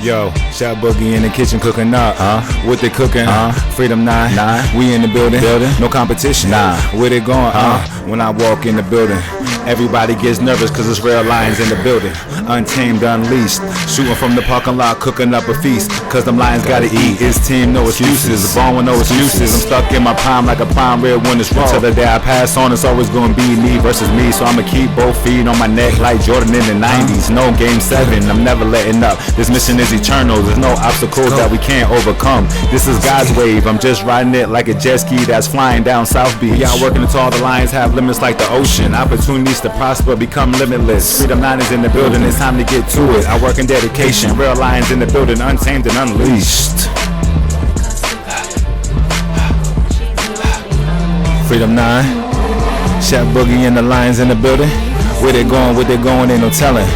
Yo, Chef Boogie in the kitchen cooking up. What they cooking? FREEDOM9. We in the building. No competition. Where they going? When I walk in the building, everybody gets nervous cause it's real lions in the building. Untamed, unleashed, shooting from the parking lot, cooking up a feast. Cause them lions gotta eat. His team, no excuses. Born with no excuses. I'm stuck in my prime like a prime red when it's raw. Till the day I pass on, it's always gonna be me versus me. So I'ma keep both feet on my neck like Jordan in the 90s. No game 7, I'm never letting up. This mission is eternal. There's no obstacles that we can't overcome. This is God's wave. I'm just riding it like a jet ski that's flying down South Beach. Yeah, I'm working until all the lions have limits like the ocean. Opportunities to prosper become limitless. FREEDOM9 is in the building. It's time to get to it. I work in dedication. Real lions in the building, untamed and unleashed. FREEDOM9, Chef Boogie and the lions in the building. Where they going, ain't no telling.